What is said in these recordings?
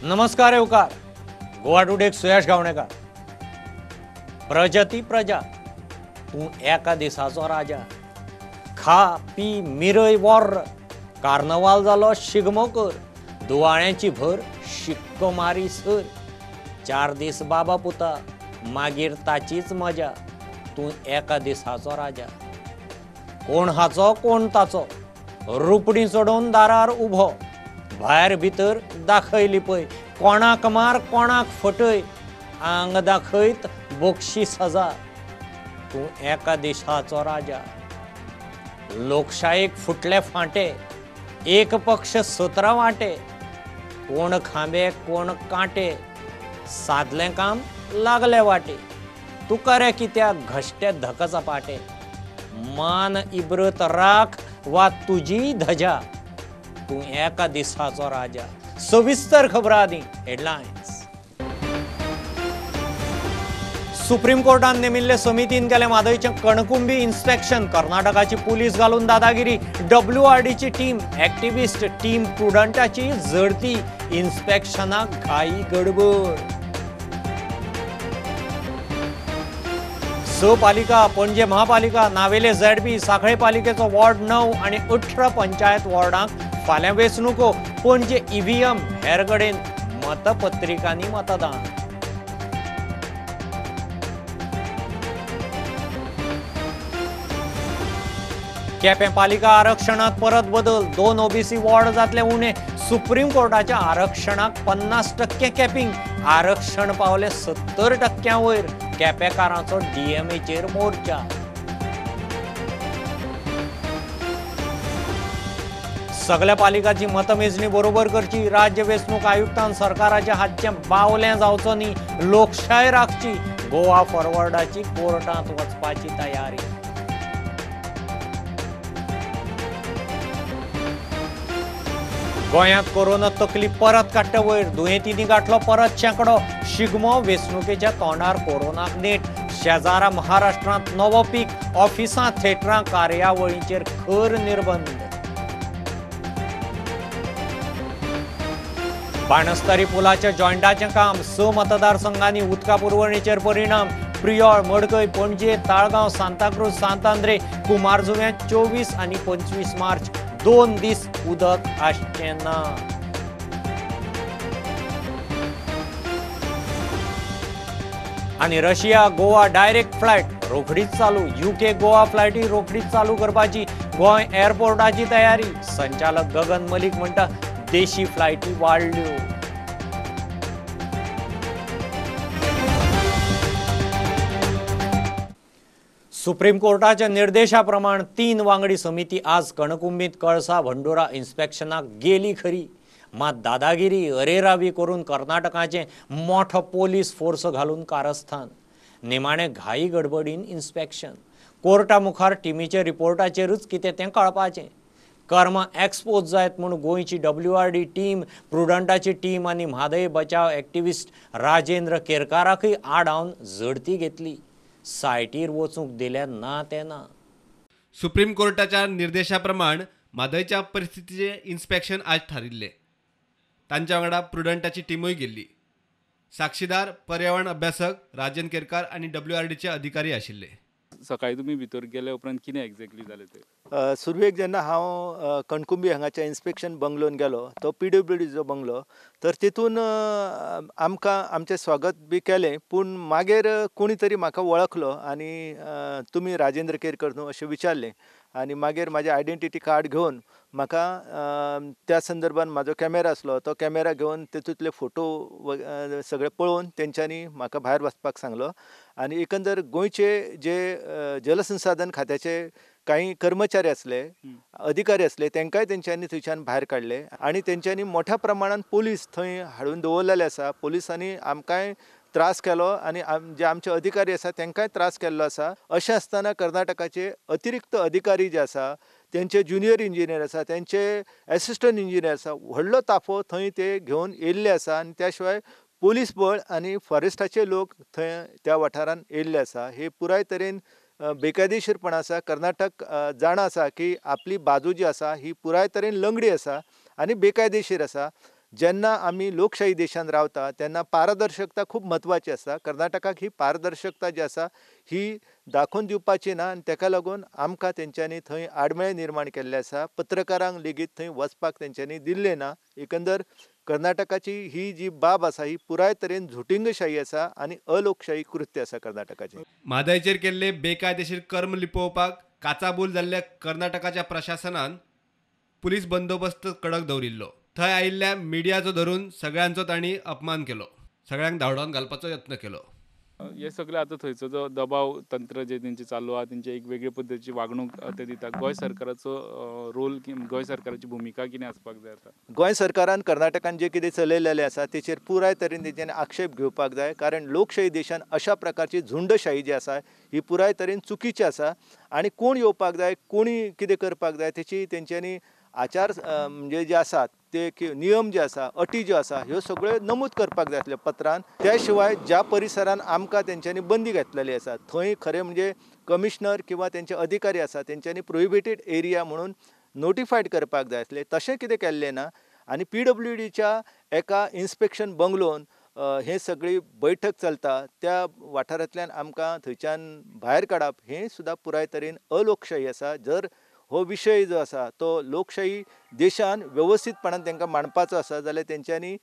नमस्कार येवकार. गोवा टुडेक सुयश गावणेकार. प्रजती प्रजा तू एका दिसाचो राजा. खा पी मिरय वोर्र. कार्नवाल जालो शिगमो कर. दुवाळ्यांची भर शिक्को मारी सर. 4 दीस बाबा पुता मागीर ताचीच मजा. तू एका दिसाचो राजा. कोण हाचो कोण ताचो रुपडी सोडून दारार उभो. भायर भितर दाखयली पळय कोणाक मार कोणाक फटय. आंग दाखयत बोक्षी सजा. तू एका दिसाचो राजा. लोकशायेक फुटले फांटे. एक पक्ष 17 वाटे. कोण खांबे कोण कांटे. सादलें काम लागले वाटे. तुका रे कित्याक घश्टे धकच पाटे. मान इब्रत राख वा तुजी धजा. तू एका दिसाचो राजा. सविस्तर खबरांनी हेडलायन्स. सुप्रीम कोर्टान नेमिल्ले समितीन केले म्हादयचें कणकुंबी इन्स्पेक्शन. कर्नाटकाची पुलीस घालून दादागिरी. WRDची टीम एक्टिविस्ट टीम प्रुडंटाची झडती. इन्स्पेक्शनाक घाई गडबड. पालिका पणजे महापालिका नावेले ZB सांखळे पालिकेचो वॉर्ड 9 आणि 18 पंचायत वॉर्डांक फाल्यां वेंचणुको. पणजे EVM हेर कडेन मतपत्रिकांनी मतदान. केपें पालिका आरक्षणात परत बदल. 2 OBC वॉर्ड जातले उणे. सुप्रीम कोर्टाच्या आरक्षणाक 50% कॅपिंग. आरक्षण पावले 70% वयर. केपेकारांचो DMAचेर मोर्चा. सगळ्या पालिकांची मतमेजणी बरोबर करची. राज्य वेंचणूक आयुक्तान सरकाराच्या हातचें बावलें जावचो न्ही. लोकशाय राखची. गोवा फॉरवर्डाची कोर्टांत वचपाची तयारी. गोंयांत कोरोना तकली परत काडटा वयर. दुयेंतींनी गाठलो परत शेंकडो. शिगमो वेंचणुकेच्या तोंडार कोरोनाक नेट. शेजारा महाराष्ट्रांत नवो पीक. ऑफिसां थिएटरां कार्यावळींचेर खर निर्बंध. बाणस्तारी पुलाच्या जॉयंटाचें काम. 6 मतदारसंघांनी उदका पुरवणेचेर परिणाम. प्रियोळ मडकय पणजे ताळगांव सांताक्रूज सांतांद्रे कुमारजुव्यां 24 आनी 25 मार्च 2 दीस उदक आसचें ना. आणि रशिया गोवा डायरेक्ट फ्लायट रोखडीच चालू. UK गोवा फ्लायटी रोखडीच चालू करपाची गोंय एअरपोर्टाची तयारी. संचालक गगन मलीक म्हणटा देशी फ्लायटी वाडल्यो. सुप्रीम कोर्टाच्या निर्देशा प्रमाण 3 वांगडी समिती आज कणकुंबीत कळसा भंडोरा इन्स्पेक्शनाक गेली खरी. मात दादागिरी अरेरावी करून कर्नाटकाचे मोठो पोलीस फोर्स घालून कारस्थान. निमाणे घाई गडबडीन इन्स्पेक्शन. कोर्टा मुखार टीमीच्या रिपोर्टाचेरूच कितें तें कळपाचें. कर्मा एक्सपोज जायत म्हूण गोंयची WRD टीम प्रुडंटाची टीम आनी म्हादय बचाव एक्टिविस्ट राजेंद्र केरकाराकय आडावन झडती घेतली. सायटीर वचूंक दिले ना ते ना. सुप्रीम कोर्टाच्या निर्देशाप्रमाण म्हादयच्या परिस्थितीचे इन्स्पेक्शन आज थारिल्ले. तांच्या वांगडा प्रुडंटाची टीमूय गेल्ली. साक्षीदार पर्यावरण अभ्यासक राजेंद्र केरकार आनी WRDचे अधिकारी आशिल्ले. सकाळी तुमी भितर गेले उपरांत कितें एक्झॅक्टली जालें ते? सुरवेक जेन्ना हांव कणकुंबी हांगाच्या इन्स्पेक्शन बंगलोन गेलो तो PWDचो बंगलो. तर तितून आमकां आमचें स्वागत बी केलें. पूण मागीर कोणी तरी म्हाका वळखलो आनी तुमी राजेंद्र केरकर न्हू अशें विचारलें. आनी मागीर म्हाजें आयडेंटिटी कार्ड घेवन म्हाका त्या संदर्भान म्हाजो कॅमेरा आसलो तो कॅमेरा घेवन तेतूंतले फोटो सगळे पळोवन तेंच्यांनी म्हाका भायर वचपाक सांगलो. आनी एकंदर गोंयचे जे जलसंसाधन खात्याचे काही कर्मचारी असले अधिकारी असले तांकांय तेंच्यांनी थंयच्यान भायर काडले. आनी तेंच्यांनी मोठ्या प्रमाणात पोलीस थंय हाडून दवरलेले आसा. पोलिसांनी आमकांय त्रास केलो आनी जे आमचे अधिकारी आसा तांकांय त्रास केल्लो आसा. अशें आसतना कर्नाटकाचे अतिरिक्त अधिकारी जे आसा तेंचे ज्युनियर इंजिनियर आसा तेंचे एसिस्टंट इंजिनियर आसा व्हडलो ताफो थंय ते घेवन येयल्ले आसा. आनी त्या शिवाय पोलीस बळ आनी फॉरेस्टाचे लोक थंय त्या वाठारान येयल्ले आसा. हे पुराय तरेन बेकायदेशीरपण आसा. कर्नाटक जाणा आसा की आपली बाजू जी आसा ही पुराय तरेन लंगडी आसा आनी बेकायदेशीर आसा. जेन्ना आमी लोकशाही देशांत रावता तेन्ना पारदर्शकता खूब म्हत्वाची आसा. कर्नाटकाक ही पारदर्शकता जी आसा ही दाखोवन दिवपाची ना आनी तेका लागून आमकां तेंच्यांनी थंय आडमेळे निर्माण केल्ले आसा. पत्रकारांक लेगीत थंय वचपाक तेंच्यांनी दिल्लें ना. एकंदर कर्नाटकाची ही जी बाब आसा ही पुराय तरेन झुटिंगशाही आसा आनी अलोकशाही कृत्य आसा कर्नाटकाचें. म्हादयचेर केल्ले बेकायदेशीर कर्म लिपोवपाक काचाबूल जाल्ल्या कर्नाटकाच्या प्रशासनान पुलीस बंदोबस्त कडक दवरिल्लो. थंय आयिल्ल्या मिडियाचो धरून सगळ्यांचो तांणी अपमान केलो, सगळ्यांक धांवडावन घालपाचो यत्न केलो. हे सगळे आता थंयचो जो दबाव तंत्र जे तेंचे चालू आहा तेंचे एक वेगळे पद्दतीची वागणूक ते दितात. गोंय सरकाराचो रोल गोंय सरकाराची भुमिका कितें आसपाक जाय आतां? गोंय सरकारान कर्नाटकान जे कितें चलयलेलें आसा तेचेर पुराय तरेन तेच्यांनी आक्षेप घेवपाक जाय. कारण लोकशाही देशान अशा प्रकारची झुंडशाही जी आसा ही पुराय तरेन चुकीची आसा आनी कोण येवपाक जाय, कोणी कितें करपाक जाय तेची तेंच्यांनी आचार म्हणजे जे आसात ते नियम जे आसा, अटी ज्यो आसा ह्यो सगळ्यो नमूद करपाक जाय आसले पत्रान. त्या शिवाय ज्या परिसरान आमकां तेंच्यांनी बंदी घातलेली आसा थंय खरें म्हणजे कमिशनर किंवा तेंचे अधिकारी आसा तेंच्यांनी प्रोहिबिटेड एरिया म्हणून नोटिफायड करपाक जाय आसलें. तशें कितें केल्लें ना आनी PWDच्या एका इन्स्पेक्शन बंगलोन हे सगळी बैठक चलता त्या वाठारांतल्यान आमकां थंयच्यान भायर काडप हें सुद्दां पुराय तरेन अलोकशाही आसा. जर हो विशय जो आसा तो लोकशाही देशान वेवस्थीतपणान तांकां मांडपाचो आसा जाल्यार तेंच्यांनी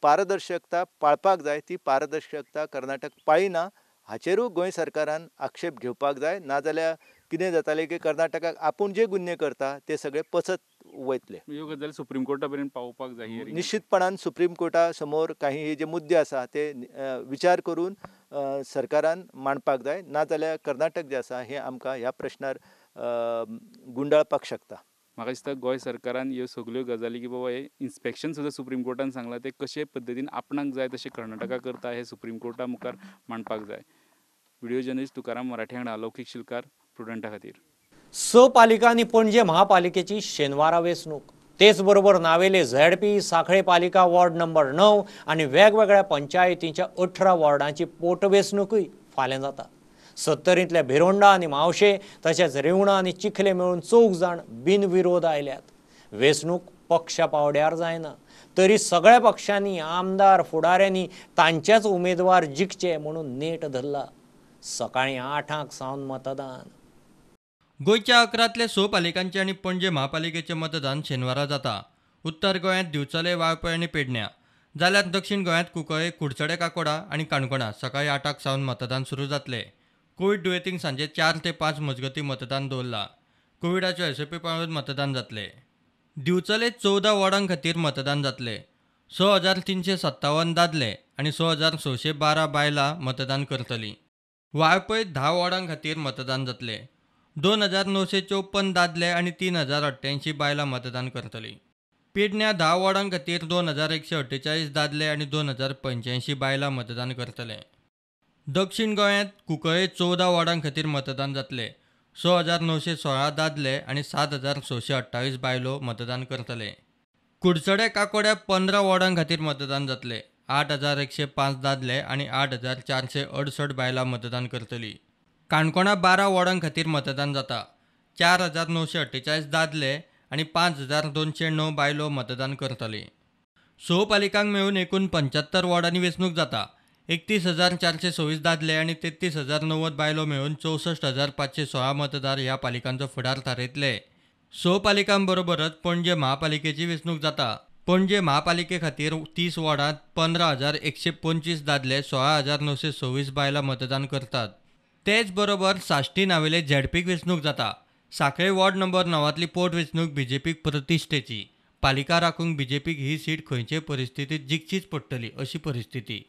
पारदर्शकता पाळपाक जाय. ती पारदर्शकता कर्नाटक पाळिना हाचेरूय गोंय सरकारान आक्षेप घेवपाक जाय. नाजाल्यार कितें जातालें की कर्नाटकाक आपूण जे गुन्हे करता ते सगळे पचत वयतले. ह्यो गजाली सुप्रीम कोर्टा पर्यंत पावोवपाक जाय. हियरिंग निश्चितपणान सुप्रीम कोर्टा समोर काही हे जे मुद्दे आसा ते विचार करून सरकारान मांडपाक जाय. नाजाल्यार कर्नाटक जे आसा हे आमकां ह्या प्रश्नार गुंडाळपाक शकता. म्हाका दिसता गोंय सरकारान ह्यो सगल्यो गजाली की बाबा हे इन्स्पेक्शन सुद्दां सुप्रीम कोर्टान सांगलां ते कशे पद्दतीन आपणाक जाय तशें कर्नाटका करता हे सुप्रीम कोर्टा मुखार मांडपाक जाय. व्हिडिओ जर्नलिस्ट तुकाराम मराठे हांगा लौकीक शिलकार प्रुडंटा खातीर. स पालिका आणि पणजे महापालिकेची शेनवारा वेंचणूक. तेच बरोबर नावेले ZP सांखळे पालिका वॉर्ड नंबर 9 आणि वेगवेगळ्या पंचायतींच्या 18 वॉर्डांची पोटवेंचणूकय फाल्यां जाता. 70तल्या भिरोंडा आणि मावशे तशेंच रेवणा आणि चिखले मेळून 4 जाण बिनविरोध आयल्यात. वेंचणूक पक्षा पावड्यार जायना तरी सगळ्या पक्षांनी आमदार फुडाऱ्यांनी तांचेच उमेदवार जिखचे म्हणून नेट धरला. सकाळी 8 सावन मतदान. गोंयच्या 11तले 6 पालिकांचे आनी पणजे महापालिकेचे मतदान शेनवारा जाता. उत्तर गोंयांत दिवचले, वाळपय आनी पेडण्यां, जाल्यार दक्षिण गोंयांत कुंकळे, कुडचडे काकोडा आनी काणकोणा सकाळी 8 सावन मतदान सुरू जातले. कोवीड दुयेंतींक सांजे 4 ते 5 मजगतीं मतदान दवरला. कोविडाच्यो SOP पाळून मतदान जातले. दिवचले 14 वॉर्डां खातीर मतदान जातले. 6,357 दादले आनी 6,612 बायलां मतदान करतलीं. वाळपय 10 वॉर्डां खातीर मतदान जातले. 2,954 दादले आनी 3,088 बायलां मतदान करतलीं. पेडण्यां 10 वॉर्डां खातीर 2,148 दादले आनी 2,085 बायलां मतदान करतले. दक्षिण गोंयांत कुंकळे 14 वॉर्डां खातीर मतदान जातले. 6,916 दादले आनी 7,628 बायलो मतदान करतले. कुडचडे काकोड्या 15 वॉर्डां खातीर मतदान जातले. 8,105 दादले आनी 8,468 बायलां मतदान करतलीं. काणकोणा 12 वॉर्डां खातीर मतदान जाता. 4,948 दादले आनी 5,209 बायलो मतदान करतलीं. 6 पालिकांक मेळून एकूण 75 वॉर्डांनी वेंचणूक जाता. 31,426 दादले आनी 33,090 बायलो मेळून 64,516 मतदार ह्या पालिकांचो फुडार थारयतले. 6 पालिकां बरोबरच पणजे महापालिकेची वेंचणूक जाता. पणजे महापालिके खातीर 30 वॉर्डांत 15,125 दादले, 16,926 बायलां मतदान करतात. तेच बरोबर साश्टी नावेले ZPक वेंचणूक जाता. सांखळे वॉर्ड नंबर 9तली पोटवेंचणूक BJPक प्रतिश्ठेची. पालिका राखूंक BJPक ही सीट खंयचे परिस्थितीत जिखचीच पडटली अशी परिस्थिती.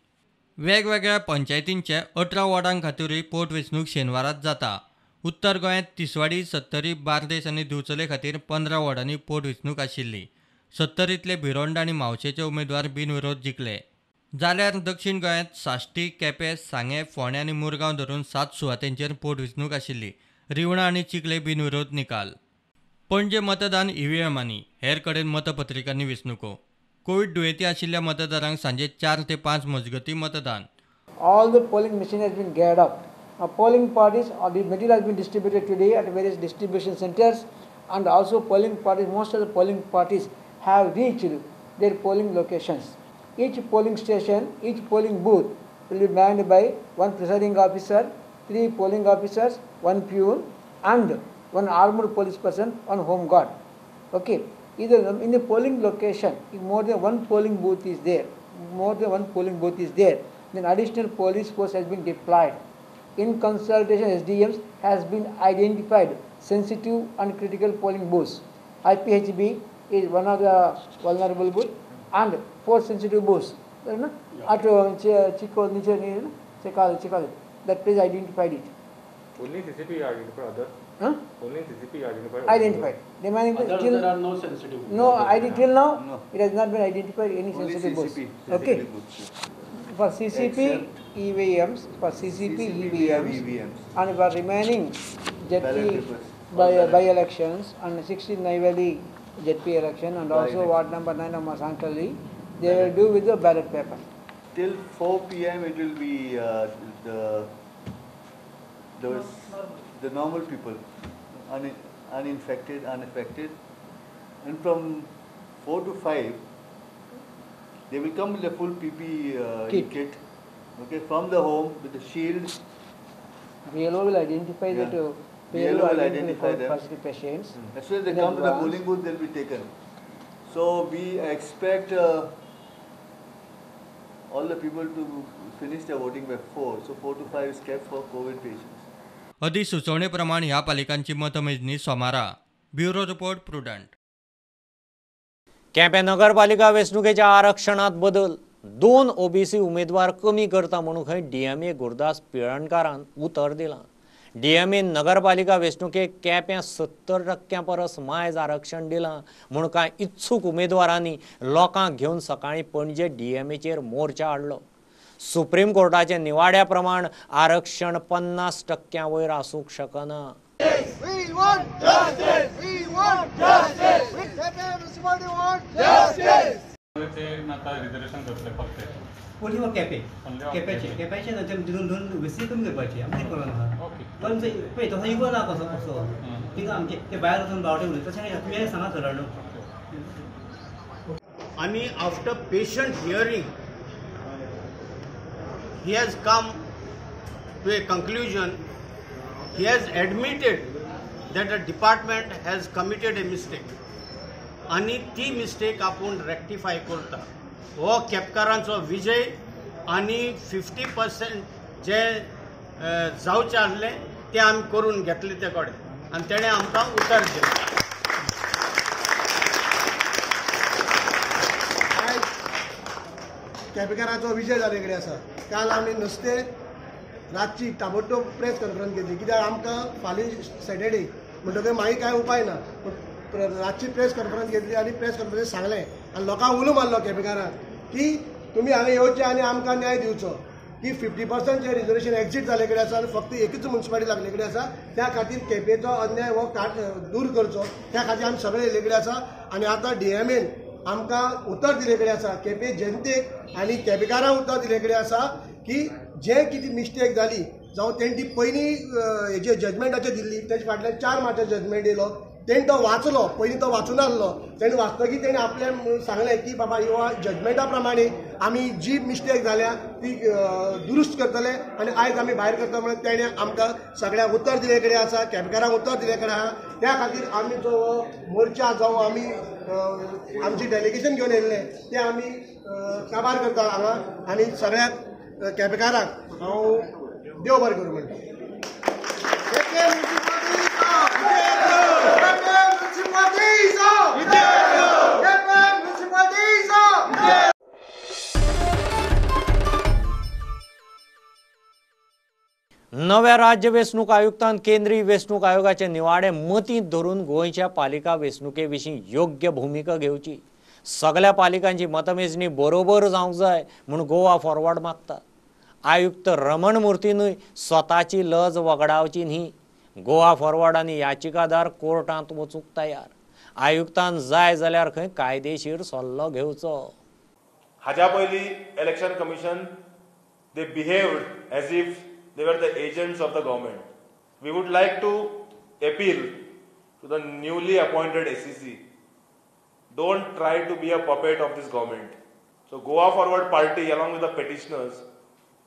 वेगवेगळ्या पंचायतींचे 18 वॉर्डां खातीरय पोटवेंचणूक शेनवाराच जाता. उत्तर गोंयांत तिसवाडी, सत्तरी, बार्देस आनी दिवचले खातीर 15 वॉर्डांनी पोटवेंचणूक आशिल्ली. 70तले भिरोंड आनी मावशेचे उमेदवार बिनविरोध जिखले. जाल्यार दक्षिण गोंयांत साश्टी, केपें, सांगे, फोंडें आनी मुरगांव धरून 7 सुवातेंचेर पोटवेंचणूक आशिल्ली. रिवणा आनी चिखले बिनविरोध निकाल. पणजे मतदान EVMआंनी, हेर कडेन मतपत्रिकांनी वेंचणुको. कोविड दुयेंती आशिल्ल्या मतदारांक सांजे 4 ते 5 मजगतीं मतदान. All the polling machine has been geared up. Now polling parties, the material has been distributed today at various distribution centers, and also polling parties, most of the polling parties have reached their polling locations. Each polling station, each polling booth will be manned by one presiding officer, 3 polling officers, 1 peon, and 1 armed police person on home guard. Okay. Either in the polling location, if more than one polling booth is there, then additional police force has been deployed. In consultation, SDMs has been identified sensitive and critical polling booths. IPHB is one of the vulnerable booths and 4 sensitive booths. That place identified it. Only CCP identified others? Huh? Only CCP identified. Identified. There are no sensitive. No, till now No. it has not been identified any Only sensitive booths. CCP. Okay. booths. For CCP EVMs, and for remaining Ballot ZP papers. by elections and 16 Naivali ZP election and also By-election. Ward number 9 of Masankali, they will do with the ballot paper. Till 4 p.m. it will be the normal people, uninfected, unaffected, and from 4 to 5 they will come with a full PP kit, okay, from the home with the shield. BLO will identify Yeah. that BLO will identify them. positive patients. As soon as they in come to the advance. polling booth, they'll be taken. So we expect all the people to finish their voting by 4. So 4 to 5 is kept for COVID patients. अधिसुचवणेप्रमाणे ह्या पालिकांची मतमेजणी सोमारा. Bureau report prudent. Quepem नगरपालिका वेंचणुकेच्या आरक्षणात बदल 2 OBC उमेदवार कमी करता म्हणून खंय डीएमए गुरदास पिळणकारान उतर दिलां. डीएमए नगरपालिका वेंचणुकेक केप्यां 70% परस मायज आरक्षण दिलां म्हूण कांय इत्सूक उमेदवारांनी लोकांक घेवन सकाळीं पणजे डीएमएचेर मोर्चा हाडलो. सुप्रीम कोर्टाचे निवाड्या प्रमाण आरक्षण 50% वयर आसूंक शकना. पोलिओ कॅपेचे दोन व्यवस्थी कमी करपाचे आमचे कळना पण पळय तसो इगो ना कसो कसो थिंगा आमचे ते भायर वचून बावटे उलयता तशें तुवें सांगा सर न्हू. आणि after patient hearing he has come to a conclusion. He has admitted that the department has committed a mistake आणि ती मिस्टेक आपण रेक्टिफाय करता. हो केपकारांचो विजय आणि 50% जे जावचे आसले ते आमी करून घेतले ते कडेन आणि तेणें आमकां उतर दिलें. केपेकाराचो विजय जाले कडेन आसा. काल आमी नुस्ते रातची ताबडतोब प्रेस कॉन्फरन्स घेतली कित्याक आमकां फाल्यां सॅटर्डे म्हणटकीर मागीर कांय उपाय ना. रातची प्रेस कॉन्फरन्स घेतली आनी प्रेस कॉन्फरन्स सांगलें आनी लोकांक उलो मारलो केपेकाराक की तुमी हांगा येवचें आनी आमकां न्याय दिवचो की 50% जे रिजर्वेशन एक्झीट जाले कडेन आसा आनी फक्त एकूच म्युन्सिपालिटी लागले कडेन आसा त्या खातीर केपेचो अन्याय हो दूर करचो त्या खातीर आमी सगळे येयले कडेन आसा. आनी आतां डीएमएन आमकां उतर दिले कडेन आसा केपे जनतेक आनी केपेकारांक उतर दिले कडेन आसा की जे कितें मिस्टेक जाली जावं तेणी ती पयलीं हेजे जजमेंटाचेर दिल्ली तेजे फाटल्यान 4 मार्चाचो जजमेंट येयलो तेणी तो वाचलो. पयलीं तो वाचून आसलो. तेणी वाचतकीर तेणी आपल्यान सांगलें की बाबा ह्यो जजमेंटा प्रमाणे आमी जी मिस्टेक जाल्या ती दुरुस्त करतले आनी आयज आमी भायर करता म्हणून तेणें आमकां सगळ्यांक उतर दिले कडेन आसा. केपेकारांक उतर दिले कडेन आसा. त्या खातीर आमी जो मोर्चा जावं आमी आमची डेलिगेशन घेवन येयल्ले ते आमी काबार करता हांगा आनी सगळ्याक केपेकारांक हांव देव बरें करूं म्हणटा. नव्या राज्य वेंचणूक आयुक्तान केंद्रीय वेंचणूक आयोगाचे निवाडे मतींत धरून गोंयच्या पालिका वेंचणुके विशीं योग्य भुमिका घेवची. सगळ्या पालिकांची मतमेजणी बरोबर जावंक जाय म्हूण गोवा फॉरवर्ड मागता. आयुक्त रमण मुर्तीनूय स्वताची लज वगडावची न्ही. गोवा फॉरवर्ड आनी याचिकादार कोर्टांत वचूंक तयार. आयुक्तान जाय जाल्यार खंय कायदेशीर सल्लो घेवचो. हाज्या पयलीं election commission they behaved as if they were the agents of the government. We would like to appeal to the newly appointed SEC don't try to be a puppet of this government. So Goa Forward Party along with the petitioners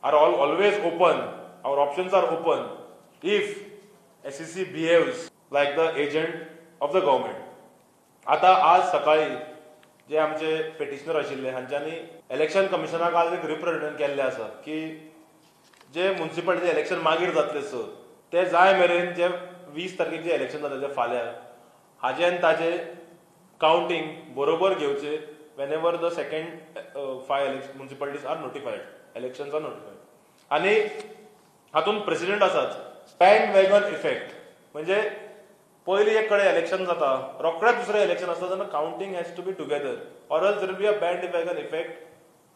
are always open. Our options are open if SEC behaves like the agent of the government. आता आज सकाळी जे आमचे petitioner आशिल्ले हांच्यांनी election कमिशनाक आज एक representation केल्लें आसा की जे म्युनिसिपालिटी इलेक्शन मागीर जातले सर ते जाय मेरेन जे 20 तारखेक जे इलेक्शन जातले ते फाल्यां हाजे आनी ताजे काउंटिंग बरोबर घेवचे whenever the second 5 municipalities are notified, elections are notified. आणि हातून प्रेसिडेंट आसात बँड वॅगन इफेक्ट म्हणजे पयलीं एक कडेन इलेक्शन जाता रोखडेंच दुसरें इलेक्शन आसता तेन्ना counting has to be together or else there be a bandwagon effect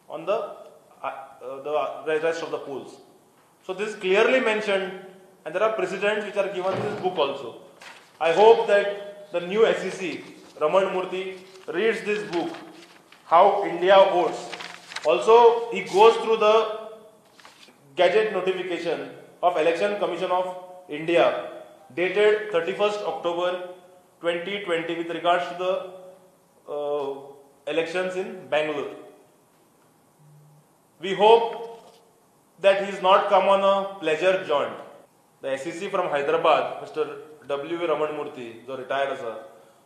on the rest of the polls. So this is clearly mentioned and there are precedents which are given in this book also. I hope that the new SEC, Raman Murthy, reads this book, How India Votes. Also, he goes through the gazette notification of Election Commission of India dated 31st October 2020 with regards to the elections in Bangalore. We hope that he has not come on a pleasure jaunt. The SEC from Hyderabad, Mr. W. Raman Murthy, the retired sir,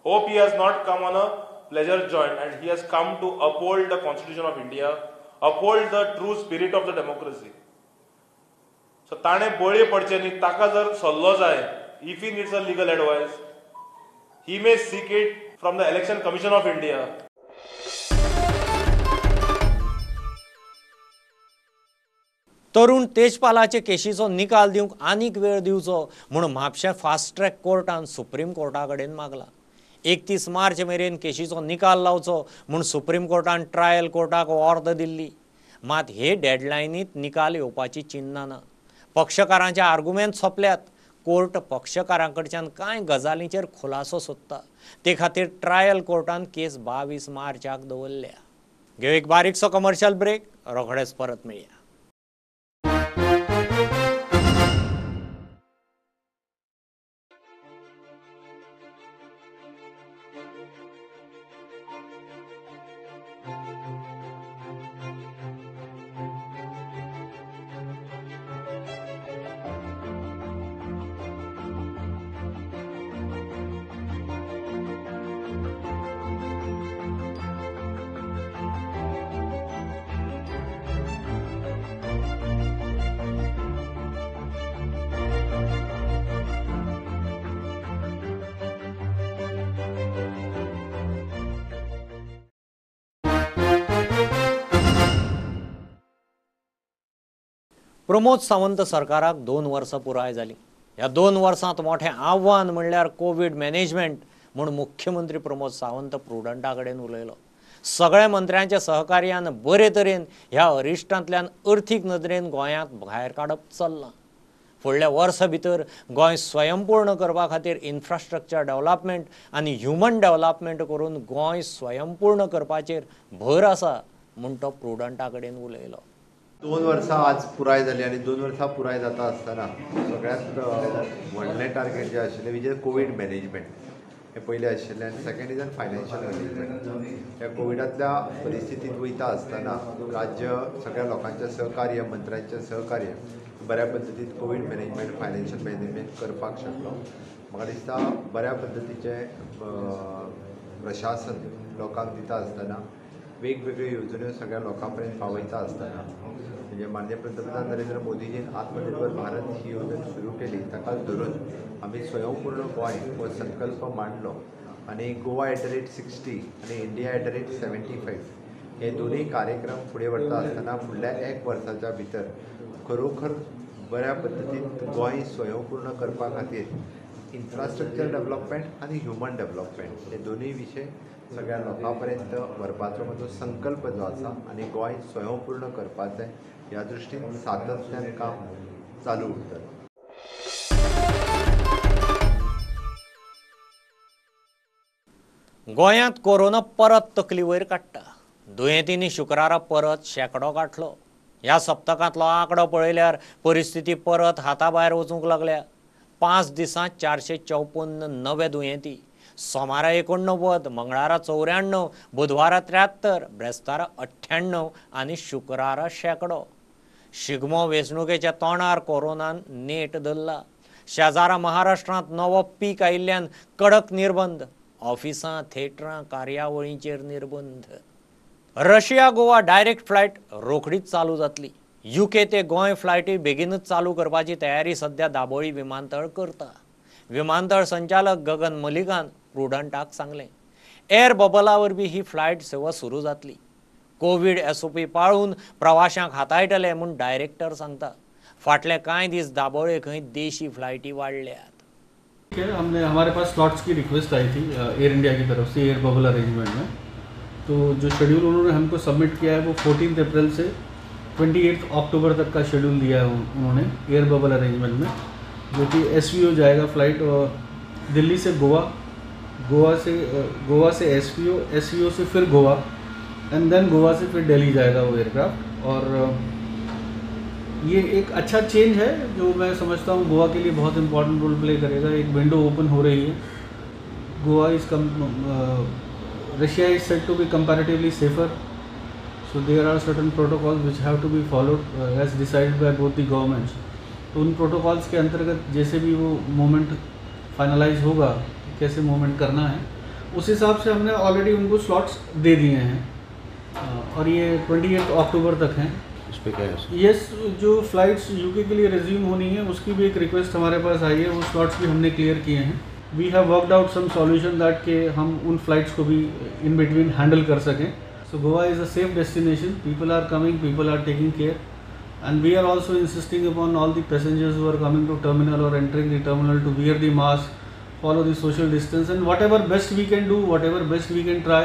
hope he has not come on a pleasure jaunt and he has come to uphold the Constitution of India, uphold the true spirit of the democracy. So ताणे बळी पडचे न्ही ताका जर सल्लो जाय, if he needs a legal advice, he may seek it from the Election Commission of India. तरुण तेजपालाचे केशीचो निकाल दिवंक आनीक वेळ दिवचो म्हणून म्हापशें फास्ट ट्रॅक कोर्टान सुप्रीम कोर्टा कडेन मागला. 31 मार्च मेरेन केशीचो निकाल लावचो म्हूण सुप्रीम कोर्टान ट्रायल कोर्टाक ऑर्डर दिल्ली. मात हे डेडलायनीत निकाल येवपाची चिन्नां ना. पक्षकारांचे आर्ग्युमेंट सोंपल्यात. कोर्ट पक्षकारां कडच्यान कांय गजालींचेर खुलासो सोदता. ते खातीर ट्रायल कोर्टान केस 22 मार्चाक दवरल्या. घेव एक बारीकसो कमर्शियल ब्रेक, रोखडेच परत मेळया. प्रमोद सावंत सरकाराक 2 वर्सां पुराय जाली. ह्या 2 वर्सांत मोठें आव्हान म्हणल्यार कोविड मॅनेजमेंट म्हूण मुख्यमंत्री प्रमोद सावंत प्रुडंटा कडेन उलयलो. सगळ्या मंत्र्यांच्या सहकार्यान बरे तरेन ह्या अरिश्टांतल्यान अर्थीक नदरेन गोंयांत भायर काडप चल्लां. फुडल्या वर्सा भितर गोंय स्वयंपूर्ण करपा खातीर इन्फ्रास्ट्रक्चर डेव्हलपमेंट आनी ह्युमन डेव्हलपमेंट करून गोंय स्वयंपूर्ण करपाचेर भर आसा म्हूण तो प्रुडंटा कडेन उलयलो. 2 वर्सां आज पुराय जाली आनी 2 वर्सां पुराय जाता आसतना सगळ्यांत व्हडलें टार्गेट जें आशिल्लें विच इज कोवीड मॅनेजमेंट हें पयलें आशिल्लें आनी सेकंड इज फायनान्शियल मॅनेजमेंट. ह्या कोविडांतल्या परिस्थितींत वयता आसतना राज्य सगळ्या लोकांचें सहकार्य मंत्र्यांचें सहकार्य बऱ्या पद्दतीन कोवीड मॅनेजमेंट फायनान्शियल मॅनेजमेंट करपाक शकलो. म्हाका दिसता बऱ्या पद्दतीचें प्रशासन लोकांक दिता आसतना वेगवेगळ्यो येवजण्यो सगळ्या लोकां पर्यंत पावयता आसतना म्हणजे माननीय पंतप्रधान नरेंद्र मोदीजीन आत्मनिर्भर भारत ही येवजण सुरू केली ताकाच धरून आमी स्वयंपूर्ण गोंय हो संकल्प मांडलो आनी गोवा @60 आनी इंडिया @75 हे दोनूय कार्यक्रम फुडें व्हरता आसतना फुडल्या 1 वर्साच्या भितर खरोखर बऱ्या पद्दतीन गोंय स्वयंपूर्ण करपा खातीर इन्फ्रास्ट्रक्चर डेव्हलपमेंट आनी ह्युमन डेव्हलपमेंट हे दोनूय विशय सगळ्या लोकां पर्यंत व्हरपाचो म्हजो संकल्प जो आसा आनी गोंय स्वयंपूर्ण करपाचें ह्या दृश्टीन सातत्यान काम चालू उरतलें. गोंयांत कोरोना परत तकली वयर काडटा. दुयेंतींनी शुक्रारा परत शेकडो गाठलो. ह्या सप्तकांतलो आंकडो पळयल्यार परिस्थिती परत हाता भायर वचूंक लागल्या. 5 दिसांत 454 नवे दुयेंती. सोमारा 89, मंगळारा 94, बुधवारा 73, ब्रेस्तारा 98 आनी शुक्रारा 100. शिगमो वेंचणुकेच्या तोंडार कोरोनान नेट धरला. शेजारा महाराष्ट्रांत नवो पीक आयिल्ल्यान कडक निर्बंध. ऑफिसां, थिएटरां, कार्यावळींचेर निर्बंध. रशिया गोवा डायरेक्ट फ्लायट रोखडीच चालू जातली. UK ते गोंय फ्लायटी बेगीनच चालू करपाची तयारी सध्या दाबोळी विमानतळ करता. विमानतळ संचालक गगन मलिकान प्रुडंटाक सांगलें. एअर बबला वरवीं ही फ्लायट सेवा सुरू जातली. कोविड SOP पाळून प्रवाशांक हाताळटले म्हूण डायरेक्टर सांगता. फाटले कांय दीस दाबोळे खंय देशी फ्लायटी वाडल्यात. हमने हमारे पास स्लॉट्स की रिक्वेस्ट आई थी एयर इंडिया की तरफ से एयर बबल अरेंजमेंट में. तो जो शेड्यूल उन्होंने हमको सबमिट किया है वो 14 अप्रैल से 28 अक्टूबर तक का शेड्यूल दिया है उन्होंने एयर बबल अरेंजमेंट में, जो कि SVO जाएगा फ्लाइट दिल्ली से गोवा, गोवा से SVO से फिर गोवा एंड देन गोवा से फिर दिल्ली जाएगा वो एयरक्राफ्ट. और ये एक अच्छा चेंज है जो मैं समझता हूँ गोवा के लिए बहुत इंपॉर्टेंट रोल प्ले करेगा. एक विंडो ओपन हो रही है. Goa is Russia is said to be comparatively safer, so there are certain protocols which have to be followed as decided by both the governments. तो उन protocols के अंतर्गत जैसे भी वो मूवमेंट फाइनलाइज होगा, कैसे मूवमेंट करना है, उस हिसाब से हमने ऑलरेडी उनको स्लॉट्स दे दिए हैं. और ये 28 अक्टूबर तक हैं. इस पर क्या है? यस, जो फ्लाइट्स UK के लिए रिज्यूम होनी है उसकी भी एक रिक्वेस्ट हमारे पास आई है. वो स्लॉट्स भी हमने क्लियर किए हैं. We have worked out some solution that के हम उन फ्लाइट्स को भी इन बिटवीन हैंडल कर सकें. So Goa is a safe destination. People are coming, people are taking care, and we are also insisting upon all the passengers who are coming to terminal or entering the terminal to wear the mask, follow the social distance, and whatever best we can do, whatever best we can try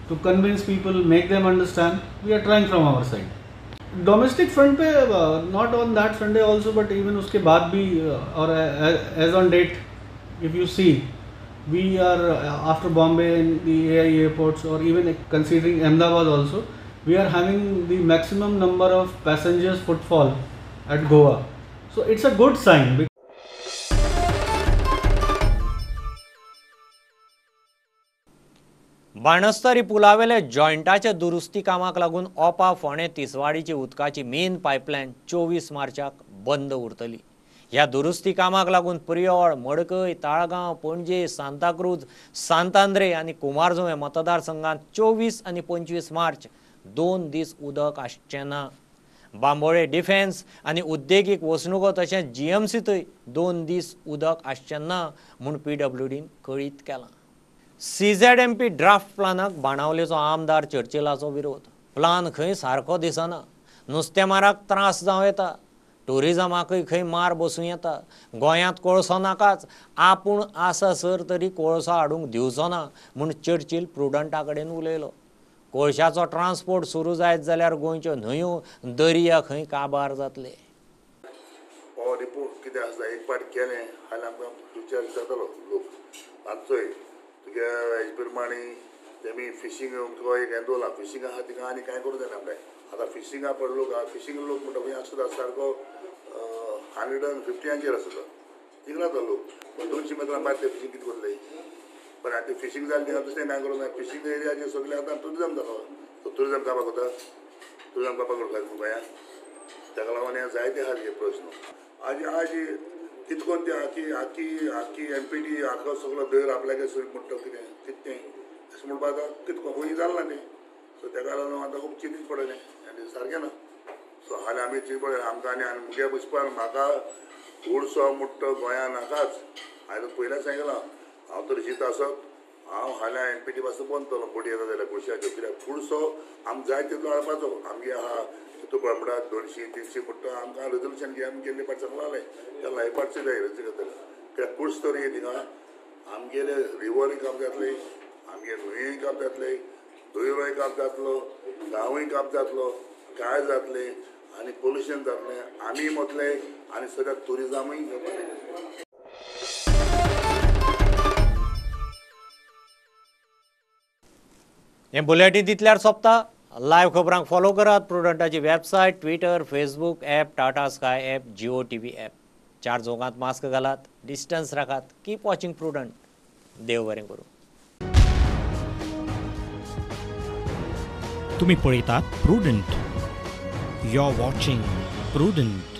to convince people, make them understand, we are trying from our side. Domestic front pay not on that Sunday also, but even उसके बाद भी और as on date, if you see. We are after Bombay and the AI airports, or even considering Ahmedabad also, we are having the maximum number of passengers footfall at Goa. So it's a good sign. Banastari पुलावेले जॉयंटाच्या दुरुस्ती कामाक लागून ओपा फोंडे तिसवाडीची उदकाची main pipeline 24 मार्चाक बंद उरतली. ह्या दुरुस्ती कामाक लागून पर्योळ, मडकय, ताळगांव, पणजे, सांताक्रूज, सांतांद्रे आनी कुमारजुंवे मतदारसंघांत 24 आनी 25 मार्च 2 दीस उदक आसचें ना. बांबोळे डिफेन्स आनी उद्देगीक वसणुको तशेंच GMCतय 2 दीस उदक आसचें ना म्हूण PWDन कळीत केलां. CZMP ड्राफ्ट प्लानाक बाणावलेचो आमदार चर्चिलाचो विरोध. प्लान खंय सारको दिसना. नुस्तेमाराक त्रास जावं येता. टुरिजमाकय खंय मार बसूं येता. गोंयांत कोळसो नाकाच, आपूण आसासर तरी कोळसो हाडूंक दिवचो ना म्हूण चर्चिल प्रुडंटा कडेन उलयलो. कोळशाचो ट्रान्सपोर्ट सुरू जायत जाल्यार गोंयच्यो न्हंयो, दर्या खंय काबार जातले. हो रिपोर्ट कितें आसा एक पाट केलें हाल्यार आमकां विचार जातालो लोक तांचोय तुगे हेजे प्रमाणे तेमी फिशींग तुका एक हें दवरला. फिशींग आहा तिका आनी कांय करूं जायना आपल्याक. आतां फिशिंगा पड लोक फिशींग लोक म्हणटा खंय आसता सारको 150 आसता थिंग रावता लोक. 200 मेत्रां भायर ते फिशींग कितें करतले. पण आतां फिशींग जालें थिंगा दुसरें कांय करूंक ना. फिशींग एरियाचेर सगळें आतां टुरिजम जालो. सो टुरिजम काबार करता. टुरिजम काबार करता गोंयांत. ताका लागून हे जायते आहा हे प्रश्न. आज कितकोन ते आखी MPD आखो सगळो दर आपल्याक सुरू म्हणटा कितें अशें म्हणपा आतां कितको खंय जालें ना तें. सो ताका लागून आतां खूब चिंतीत पडलें आनी सारकें ना. सो हालीं आमी चिंत पडलें आमकां आनी मुगे बसपाक म्हाका उडसो मुट्टो गोंयांत नाकाच. हांवें पयलें सांगलां हांव तर शीत आसत हांव हाल्यां MPD पासून बंद केलो बोटी येता जाल्यार गोंयच्याच्यो. कित्याक उडसो आमकां जाय तितलो हाडपाचो. आमगे आहा तितू म्हणटा 200-300 मुट्टो आमकां रेजोल्युशन घे आमी केल्ले पाट सांगलां तेन्ना हे पाटचे जाय रेजोल्युशन करतले. कित्याक कुड्स तर ये थिंगा आमगेले रिवरूय काम जातले, आमगे न्हंयोय काम जातले, दोयरोय काम जातलो, गांवूय काम जातलो, कांय जातले आनी पोल्युशन जातलें. आमी मतले आनी सगळ्या टुरिजमूय जातलें. हे बुलेटिन तितल्यार सोंपता. लायव्ह खबरांक फॉलो करात. प्रुडंटाची website, Twitter, Facebook app, Tata Sky app, Jio TV app. 4 चौगांत मास्क घालात, डिस्टन्स राखात. Keep watching Prudent. देव बरें करूं. तुम्ही पळयतात Prudent. You are watching prudent.